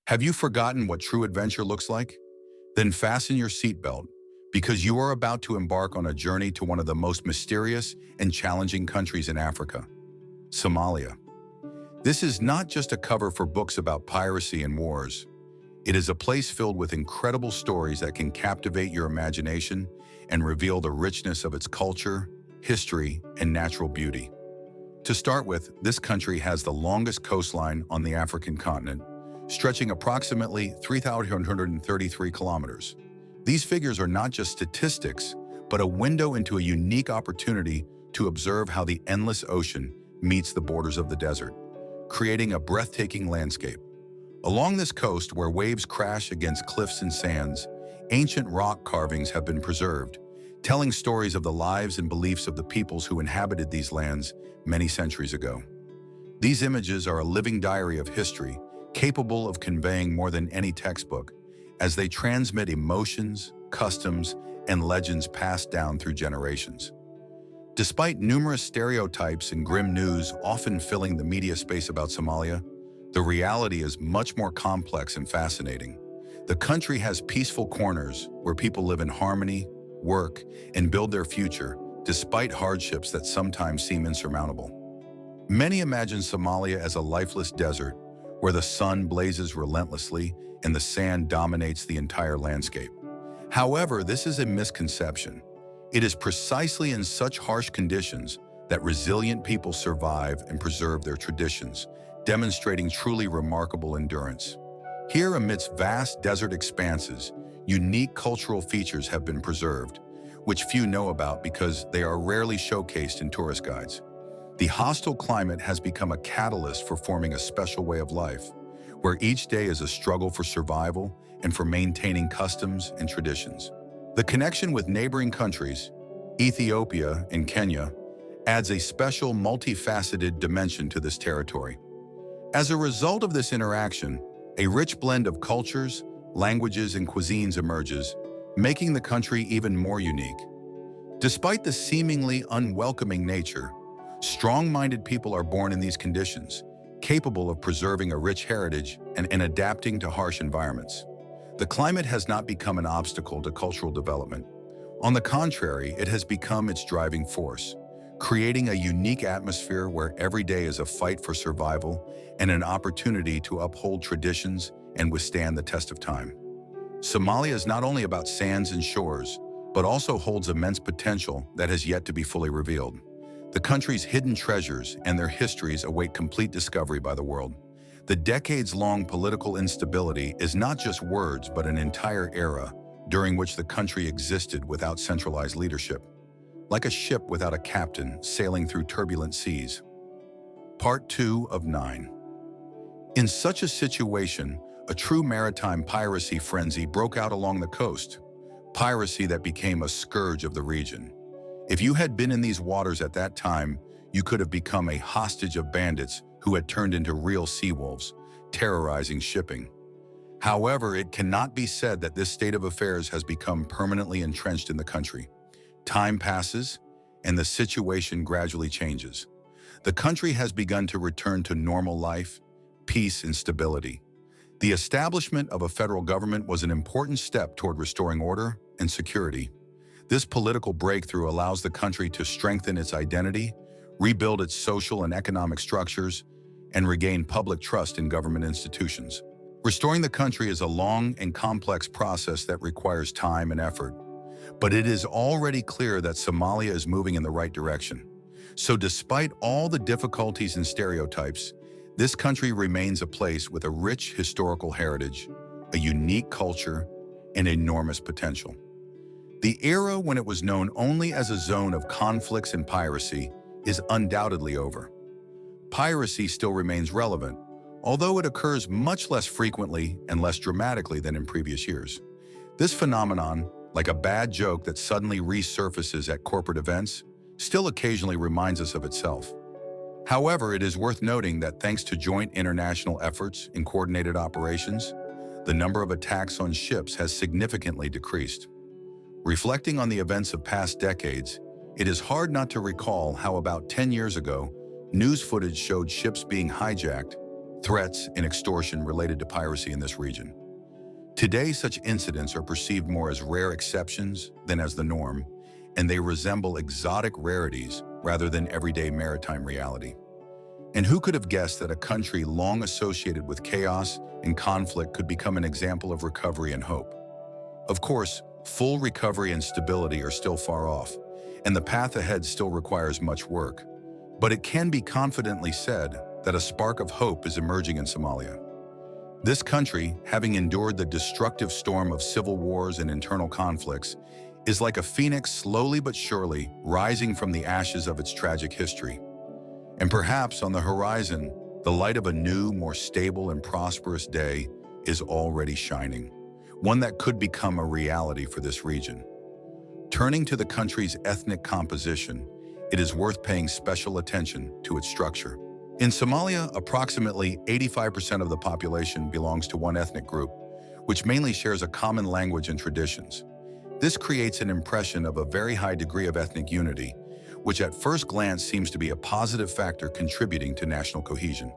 Have you forgotten what true adventure looks like? Then fasten your seatbelt, because you are about to embark on a journey to one of the most mysterious and challenging countries in Africa, Somalia. This is not just a cover for books about piracy and wars. It is a place filled with incredible stories that can captivate your imagination and reveal the richness of its culture, history, and natural beauty. To start with, this country has the longest coastline on the African continent, stretching approximately 3,133 kilometers. These figures are not just statistics, but a window into a unique opportunity to observe how the endless ocean meets the borders of the desert, creating a breathtaking landscape. Along this coast, where waves crash against cliffs and sands, ancient rock carvings have been preserved, telling stories of the lives and beliefs of the peoples who inhabited these lands many centuries ago. These images are a living diary of history, capable of conveying more than any textbook, as they transmit emotions, customs, and legends passed down through generations. Despite numerous stereotypes and grim news often filling the media space about Somalia, the reality is much more complex and fascinating. The country has peaceful corners where people live in harmony, work, and build their future, despite hardships that sometimes seem insurmountable. Many imagine Somalia as a lifeless desert where the sun blazes relentlessly and the sand dominates the entire landscape. However, this is a misconception. It is precisely in such harsh conditions that resilient people survive and preserve their traditions, demonstrating truly remarkable endurance. Here, amidst vast desert expanses, unique cultural features have been preserved, which few know about because they are rarely showcased in tourist guides. The hostile climate has become a catalyst for forming a special way of life, where each day is a struggle for survival and for maintaining customs and traditions. The connection with neighboring countries, Ethiopia and Kenya, adds a special multifaceted dimension to this territory. As a result of this interaction, a rich blend of cultures, languages, and cuisines emerges, making the country even more unique. Despite the seemingly unwelcoming nature, strong-minded people are born in these conditions, capable of preserving a rich heritage and adapting to harsh environments. The climate has not become an obstacle to cultural development. On the contrary, it has become its driving force, creating a unique atmosphere where every day is a fight for survival and an opportunity to uphold traditions and withstand the test of time. Somalia is not only about sands and shores, but also holds immense potential that has yet to be fully revealed. The country's hidden treasures and their histories await complete discovery by the world. The decades-long political instability is not just words, but an entire era during which the country existed without centralized leadership, like a ship without a captain sailing through turbulent seas. Part 2 of 9. In such a situation, a true maritime piracy frenzy broke out along the coast, piracy that became a scourge of the region. If you had been in these waters at that time, you could have become a hostage of bandits who had turned into real sea wolves, terrorizing shipping. However, it cannot be said that this state of affairs has become permanently entrenched in the country. Time passes, and the situation gradually changes. The country has begun to return to normal life, peace, and stability. The establishment of a federal government was an important step toward restoring order and security. This political breakthrough allows the country to strengthen its identity, rebuild its social and economic structures, and regain public trust in government institutions. Restoring the country is a long and complex process that requires time and effort, but it is already clear that Somalia is moving in the right direction. So despite all the difficulties and stereotypes, this country remains a place with a rich historical heritage, a unique culture, and enormous potential. The era when it was known only as a zone of conflicts and piracy is undoubtedly over. Piracy still remains relevant, although it occurs much less frequently and less dramatically than in previous years. This phenomenon, like a bad joke that suddenly resurfaces at corporate events, still occasionally reminds us of itself. However, it is worth noting that thanks to joint international efforts and coordinated operations, the number of attacks on ships has significantly decreased. Reflecting on the events of past decades, it is hard not to recall how about 10 years ago, news footage showed ships being hijacked, threats, and extortion related to piracy in this region. Today, such incidents are perceived more as rare exceptions than as the norm, and they resemble exotic rarities rather than everyday maritime reality. And who could have guessed that a country long associated with chaos and conflict could become an example of recovery and hope? Of course, full recovery and stability are still far off, and the path ahead still requires much work. But it can be confidently said that a spark of hope is emerging in Somalia. This country, having endured the destructive storm of civil wars and internal conflicts, is like a phoenix slowly but surely rising from the ashes of its tragic history. And perhaps on the horizon, the light of a new, more stable and prosperous day is already shining, one that could become a reality for this region. Turning to the country's ethnic composition, it is worth paying special attention to its structure. In Somalia, approximately 85% of the population belongs to one ethnic group, which mainly shares a common language and traditions. This creates an impression of a very high degree of ethnic unity, which at first glance seems to be a positive factor contributing to national cohesion.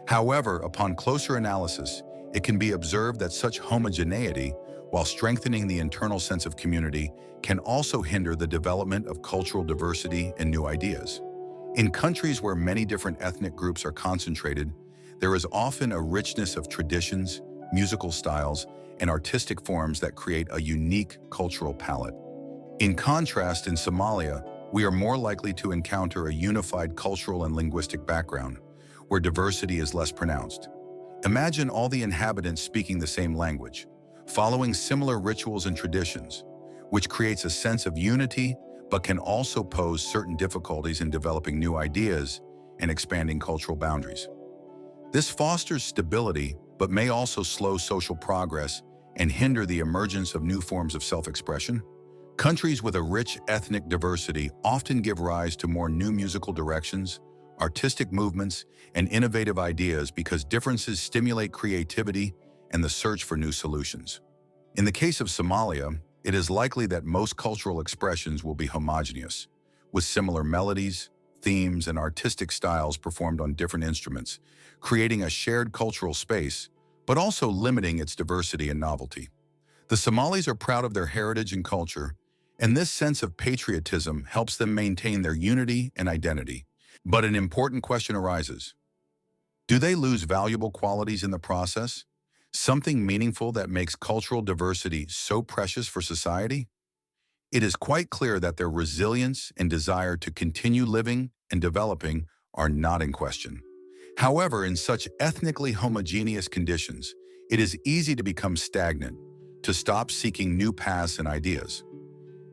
However, upon closer analysis, it can be observed that such homogeneity, while strengthening the internal sense of community, can also hinder the development of cultural diversity and new ideas. In countries where many different ethnic groups are concentrated, there is often a richness of traditions, musical styles, and artistic forms that create a unique cultural palette. In contrast, in Somalia, we are more likely to encounter a unified cultural and linguistic background, where diversity is less pronounced. Imagine all the inhabitants speaking the same language, following similar rituals and traditions, which creates a sense of unity but can also pose certain difficulties in developing new ideas and expanding cultural boundaries. This fosters stability, but may also slow social progress and hinder the emergence of new forms of self-expression. Countries with a rich ethnic diversity often give rise to more new musical directions, artistic movements, and innovative ideas because differences stimulate creativity and the search for new solutions. In the case of Somalia, it is likely that most cultural expressions will be homogeneous, with similar melodies, themes, and artistic styles performed on different instruments, creating a shared cultural space, but also limiting its diversity and novelty. The Somalis are proud of their heritage and culture, and this sense of patriotism helps them maintain their unity and identity. But an important question arises. Do they lose valuable qualities in the process? Something meaningful that makes cultural diversity so precious for society? It is quite clear that their resilience and desire to continue living and developing are not in question. However, in such ethnically homogeneous conditions, it is easy to become stagnant, to stop seeking new paths and ideas.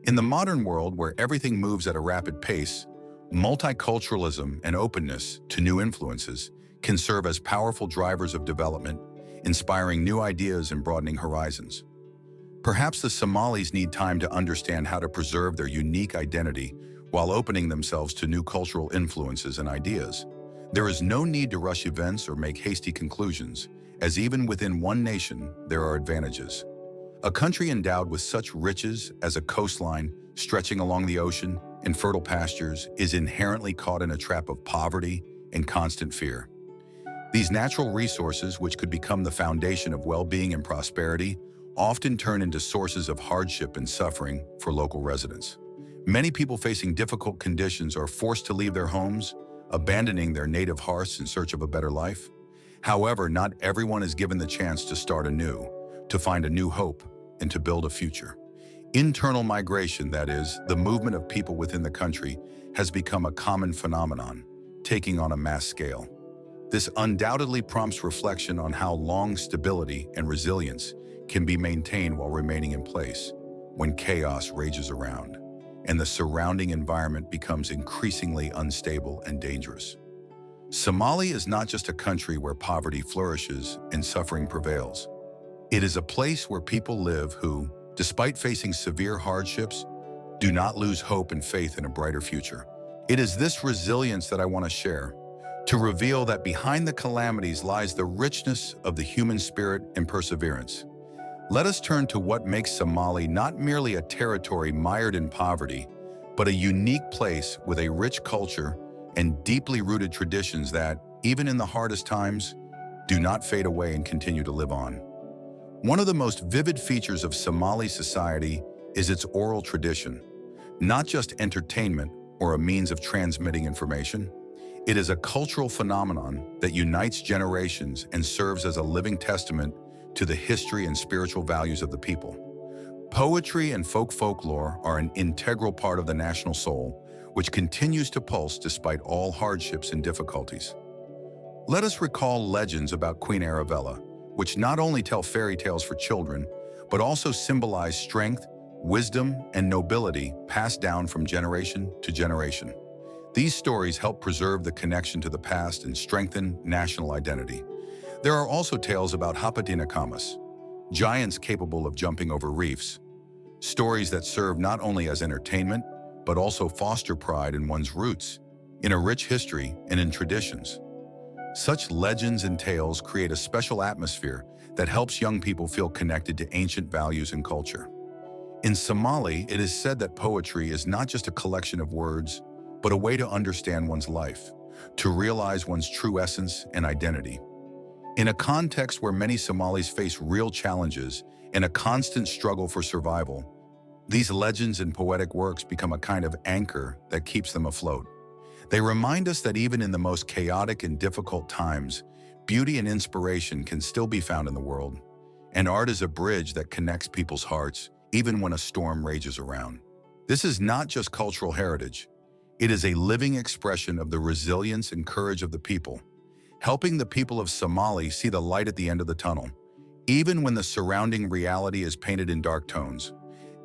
In the modern world where everything moves at a rapid pace, multiculturalism and openness to new influences can serve as powerful drivers of development, inspiring new ideas and broadening horizons. Perhaps the Somalis need time to understand how to preserve their unique identity while opening themselves to new cultural influences and ideas. There is no need to rush events or make hasty conclusions, as even within one nation, there are advantages. A country endowed with such riches as a coastline stretching along the ocean and fertile pastures is inherently caught in a trap of poverty and constant fear. These natural resources, which could become the foundation of well-being and prosperity, often turn into sources of hardship and suffering for local residents. Many people facing difficult conditions are forced to leave their homes, abandoning their native hearths in search of a better life. However, not everyone is given the chance to start anew, to find a new hope, and to build a future. Internal migration, that is, the movement of people within the country, has become a common phenomenon, taking on a mass scale. This undoubtedly prompts reflection on how long stability and resilience can be maintained while remaining in place when chaos rages around and the surrounding environment becomes increasingly unstable and dangerous. Somalia is not just a country where poverty flourishes and suffering prevails. It is a place where people live who, despite facing severe hardships, do not lose hope and faith in a brighter future. It is this resilience that I want to share, to reveal that behind the calamities lies the richness of the human spirit and perseverance. Let us turn to what makes Somalia not merely a territory mired in poverty, but a unique place with a rich culture and deeply rooted traditions that, even in the hardest times, do not fade away and continue to live on. One of the most vivid features of Somali society is its oral tradition, not just entertainment or a means of transmitting information. It is a cultural phenomenon that unites generations and serves as a living testament to the history and spiritual values of the people. Poetry and folklore are an integral part of the national soul, which continues to pulse despite all hardships and difficulties. Let us recall legends about Queen Arabella, which not only tell fairy tales for children, but also symbolize strength, wisdom, and nobility passed down from generation to generation. These stories help preserve the connection to the past and strengthen national identity. There are also tales about Hapatinakamas, giants capable of jumping over reefs, stories that serve not only as entertainment, but also foster pride in one's roots, in a rich history and in traditions. Such legends and tales create a special atmosphere that helps young people feel connected to ancient values and culture. In Somali, it is said that poetry is not just a collection of words, but a way to understand one's life, to realize one's true essence and identity. In a context where many Somalis face real challenges and a constant struggle for survival, these legends and poetic works become a kind of anchor that keeps them afloat. They remind us that even in the most chaotic and difficult times, beauty and inspiration can still be found in the world, and art is a bridge that connects people's hearts, even when a storm rages around. This is not just cultural heritage. It is a living expression of the resilience and courage of the people, helping the people of Somali see the light at the end of the tunnel, even when the surrounding reality is painted in dark tones.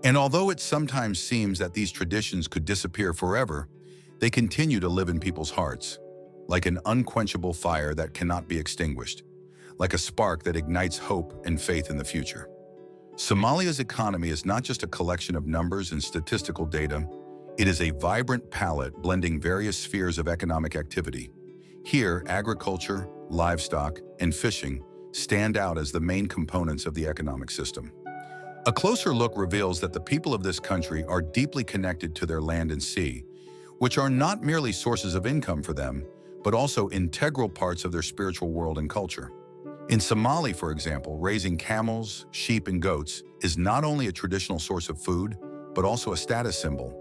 And although it sometimes seems that these traditions could disappear forever, they continue to live in people's hearts, like an unquenchable fire that cannot be extinguished, like a spark that ignites hope and faith in the future. Somalia's economy is not just a collection of numbers and statistical data. It is a vibrant palette blending various spheres of economic activity. Here, agriculture, livestock, and fishing stand out as the main components of the economic system. A closer look reveals that the people of this country are deeply connected to their land and sea, which are not merely sources of income for them, but also integral parts of their spiritual world and culture. In Somali, for example, raising camels, sheep, and goats is not only a traditional source of food, but also a status symbol.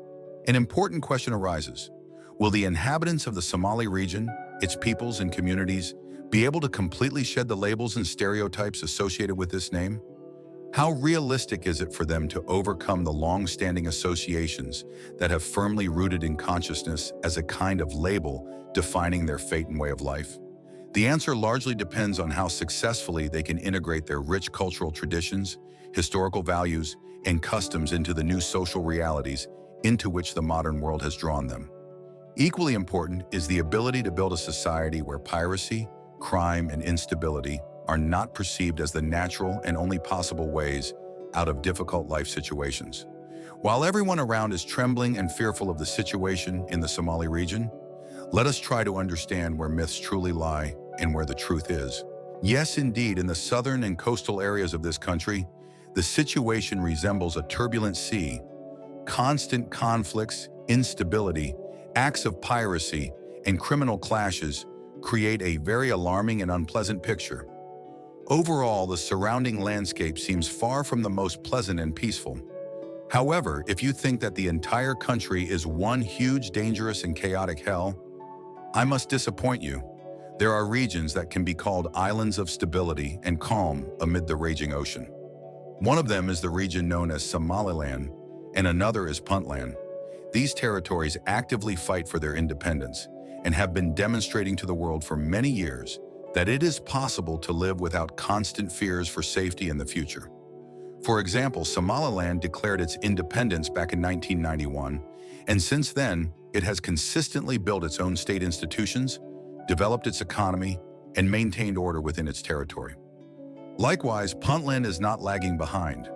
An important question arises: will the inhabitants of the Somali region, its peoples and communities, be able to completely shed the labels and stereotypes associated with this name? How realistic is it for them to overcome the long-standing associations that have firmly rooted in consciousness as a kind of label defining their fate and way of life? The answer largely depends on how successfully they can integrate their rich cultural traditions, historical values, and customs into the new social realities into which the modern world has drawn them. Equally important is the ability to build a society where piracy, crime, and instability are not perceived as the natural and only possible ways out of difficult life situations. While everyone around is trembling and fearful of the situation in the Somali region, let us try to understand where myths truly lie and where the truth is. Yes, indeed, in the southern and coastal areas of this country, the situation resembles a turbulent sea. Constant conflicts, instability, acts of piracy, and criminal clashes create a very alarming and unpleasant picture. Overall, the surrounding landscape seems far from the most pleasant and peaceful. However, if you think that the entire country is one huge, dangerous, and chaotic hell, I must disappoint you. There are regions that can be called islands of stability and calm amid the raging ocean. One of them is the region known as Somaliland, and another is Puntland. These territories actively fight for their independence and have been demonstrating to the world for many years that it is possible to live without constant fears for safety in the future. For example, Somaliland declared its independence back in 1991, and since then, it has consistently built its own state institutions, developed its economy, and maintained order within its territory. Likewise, Puntland is not lagging behind.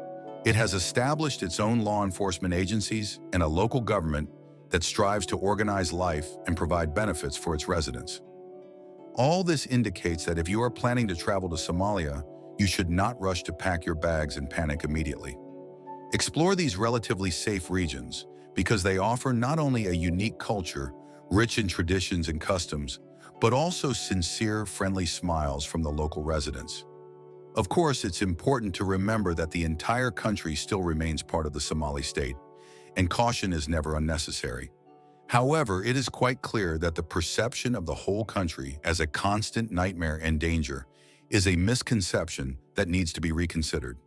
It has established its own law enforcement agencies and a local government that strives to organize life and provide benefits for its residents. All this indicates that if you are planning to travel to Somalia, you should not rush to pack your bags and panic immediately. Explore these relatively safe regions because they offer not only a unique culture, rich in traditions and customs, but also sincere, friendly smiles from the local residents. Of course, it's important to remember that the entire country still remains part of the Somali state, and caution is never unnecessary. However, it is quite clear that the perception of the whole country as a constant nightmare and danger is a misconception that needs to be reconsidered.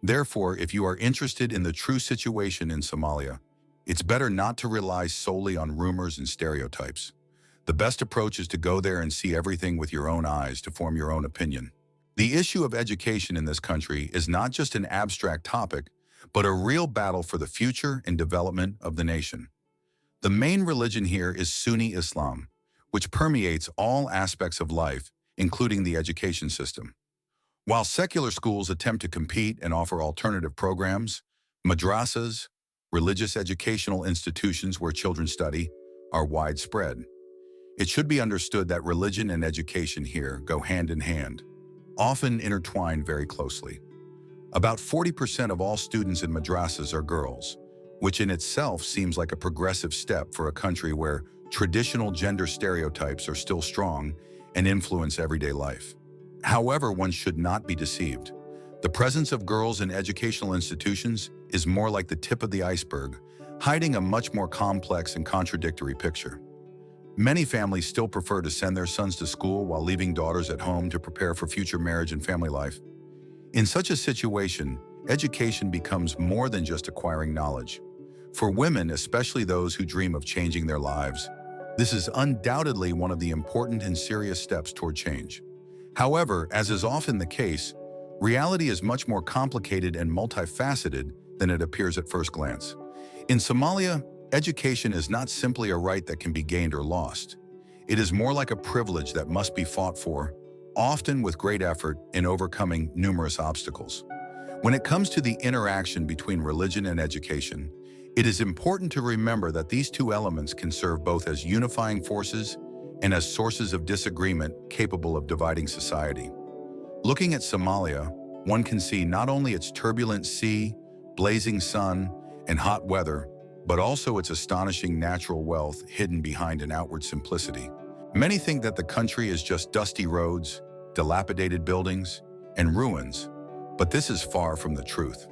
Therefore, if you are interested in the true situation in Somalia, it's better not to rely solely on rumors and stereotypes. The best approach is to go there and see everything with your own eyes to form your own opinion. The issue of education in this country is not just an abstract topic, but a real battle for the future and development of the nation. The main religion here is Sunni Islam, which permeates all aspects of life, including the education system. While secular schools attempt to compete and offer alternative programs, madrasas, religious educational institutions where children study, are widespread. It should be understood that religion and education here go hand in hand, often intertwined very closely. About 40% of all students in madrasas are girls, which in itself seems like a progressive step for a country where traditional gender stereotypes are still strong and influence everyday life. However, one should not be deceived. The presence of girls in educational institutions is more like the tip of the iceberg, hiding a much more complex and contradictory picture. Many families still prefer to send their sons to school while leaving daughters at home to prepare for future marriage and family life. In such a situation, education becomes more than just acquiring knowledge. For women, especially those who dream of changing their lives, this is undoubtedly one of the important and serious steps toward change. However, as is often the case, reality is much more complicated and multifaceted than it appears at first glance. In Somalia, education is not simply a right that can be gained or lost. It is more like a privilege that must be fought for, often with great effort in overcoming numerous obstacles. When it comes to the interaction between religion and education, it is important to remember that these two elements can serve both as unifying forces and as sources of disagreement capable of dividing society. Looking at Somalia, one can see not only its turbulent sea, blazing sun, and hot weather, but also its astonishing natural wealth hidden behind an outward simplicity. Many think that the country is just dusty roads, dilapidated buildings, and ruins, but this is far from the truth.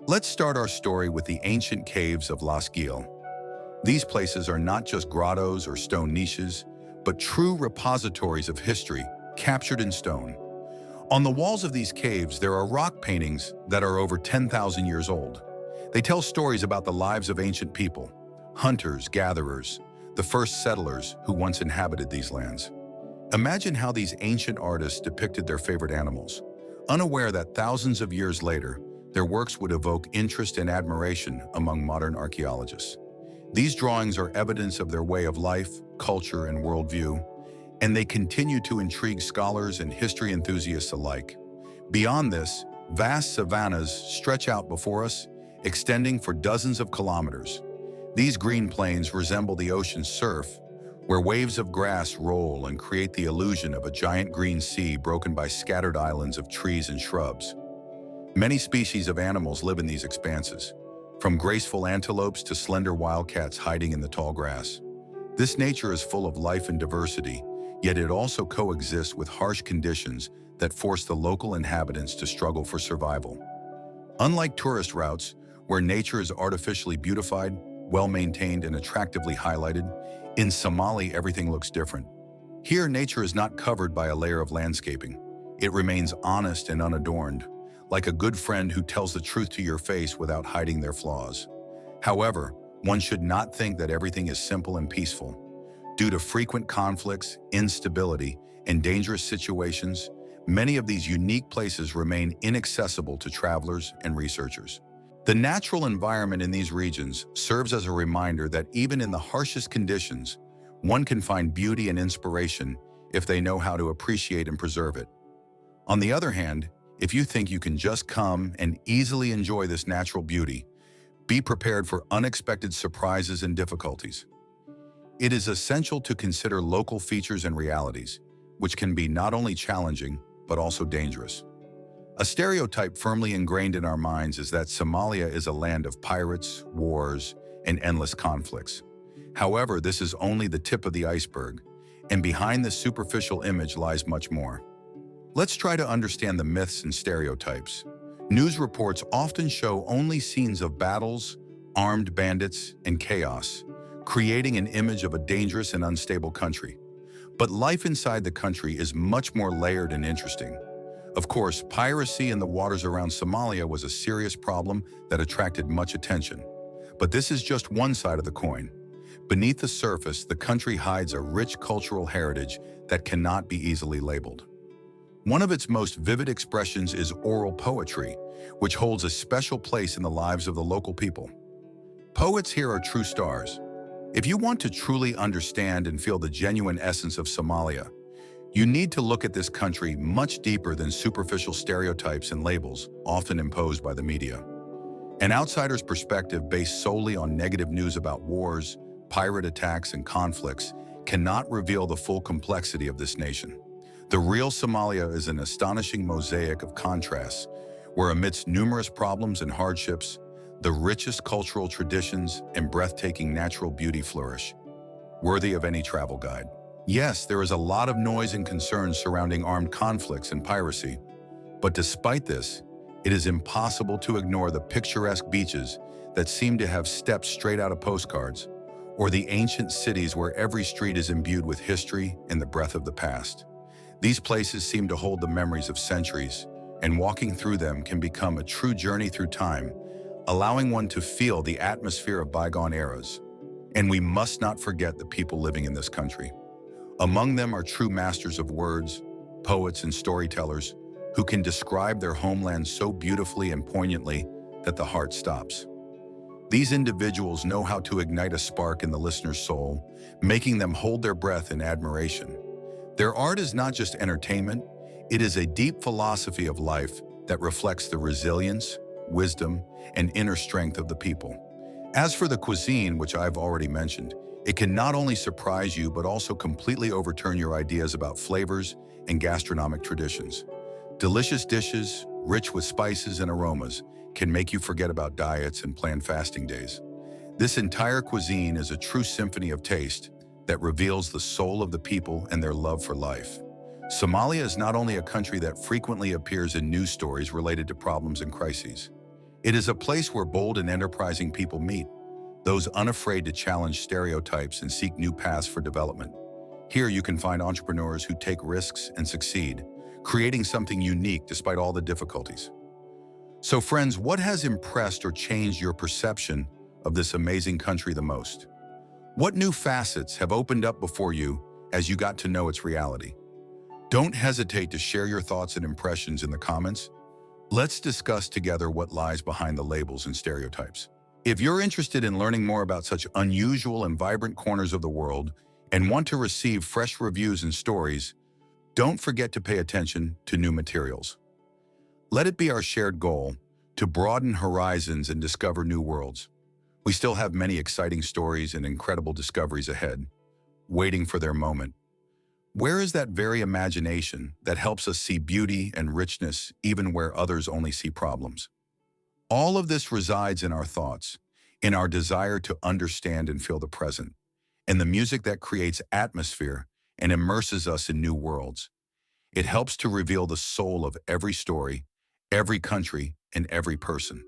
Let's start our story with the ancient caves of Las Gil. These places are not just grottos or stone niches, but true repositories of history captured in stone. On the walls of these caves, there are rock paintings that are over 10,000 years old. They tell stories about the lives of ancient people, hunters, gatherers, the first settlers who once inhabited these lands. Imagine how these ancient artists depicted their favorite animals, unaware that thousands of years later, their works would evoke interest and admiration among modern archaeologists. These drawings are evidence of their way of life, culture, and worldview, and they continue to intrigue scholars and history enthusiasts alike. Beyond this, vast savannas stretch out before us, extending for dozens of kilometers. These green plains resemble the ocean's surf, where waves of grass roll and create the illusion of a giant green sea broken by scattered islands of trees and shrubs. Many species of animals live in these expanses, from graceful antelopes to slender wildcats hiding in the tall grass. This nature is full of life and diversity, yet it also coexists with harsh conditions that force the local inhabitants to struggle for survival. Unlike tourist routes, where nature is artificially beautified, well-maintained, and attractively highlighted, in Somali everything looks different. Here, nature is not covered by a layer of landscaping. It remains honest and unadorned, like a good friend who tells the truth to your face without hiding their flaws. However, one should not think that everything is simple and peaceful. Due to frequent conflicts, instability, and dangerous situations, many of these unique places remain inaccessible to travelers and researchers. The natural environment in these regions serves as a reminder that even in the harshest conditions, one can find beauty and inspiration if they know how to appreciate and preserve it. On the other hand, if you think you can just come and easily enjoy this natural beauty, be prepared for unexpected surprises and difficulties. It is essential to consider local features and realities, which can be not only challenging, but also dangerous. A stereotype firmly ingrained in our minds is that Somalia is a land of pirates, wars, and endless conflicts. However, this is only the tip of the iceberg. And behind this superficial image lies much more. Let's try to understand the myths and stereotypes. News reports often show only scenes of battles, armed bandits, and chaos, creating an image of a dangerous and unstable country. But life inside the country is much more layered and interesting. Of course, piracy in the waters around Somalia was a serious problem that attracted much attention. But this is just one side of the coin. Beneath the surface, the country hides a rich cultural heritage that cannot be easily labeled. One of its most vivid expressions is oral poetry, which holds a special place in the lives of the local people. Poets here are true stars. If you want to truly understand and feel the genuine essence of Somalia, you need to look at this country much deeper than superficial stereotypes and labels often imposed by the media. An outsider's perspective based solely on negative news about wars, pirate attacks, and conflicts cannot reveal the full complexity of this nation. The real Somalia is an astonishing mosaic of contrasts, where amidst numerous problems and hardships, the richest cultural traditions and breathtaking natural beauty flourish, worthy of any travel guide. Yes, there is a lot of noise and concerns surrounding armed conflicts and piracy, but despite this, it is impossible to ignore the picturesque beaches that seem to have steps straight out of postcards, or the ancient cities where every street is imbued with history and the breath of the past. These places seem to hold the memories of centuries, and walking through them can become a true journey through time, allowing one to feel the atmosphere of bygone eras. And we must not forget the people living in this country. Among them are true masters of words, poets and storytellers who can describe their homeland so beautifully and poignantly that the heart stops. These individuals know how to ignite a spark in the listener's soul, making them hold their breath in admiration. Their art is not just entertainment, it is a deep philosophy of life that reflects the resilience, wisdom, and inner strength of the people. As for the cuisine, which I've already mentioned, it can not only surprise you but also completely overturn your ideas about flavors and gastronomic traditions. Delicious dishes, rich with spices and aromas, can make you forget about diets and planned fasting days. This entire cuisine is a true symphony of taste that reveals the soul of the people and their love for life. Somalia is not only a country that frequently appears in news stories related to problems and crises. It is a place where bold and enterprising people meet, those unafraid to challenge stereotypes and seek new paths for development. Here you can find entrepreneurs who take risks and succeed, creating something unique despite all the difficulties. So friends, what has impressed or changed your perception of this amazing country the most? What new facets have opened up before you as you got to know its reality? Don't hesitate to share your thoughts and impressions in the comments. Let's discuss together what lies behind the labels and stereotypes. If you're interested in learning more about such unusual and vibrant corners of the world and want to receive fresh reviews and stories, don't forget to pay attention to new materials. Let it be our shared goal to broaden horizons and discover new worlds. We still have many exciting stories and incredible discoveries ahead, waiting for their moment. Where is that very imagination that helps us see beauty and richness even where others only see problems? All of this resides in our thoughts, in our desire to understand and feel the present, and the music that creates atmosphere and immerses us in new worlds. It helps to reveal the soul of every story, every country, and every person.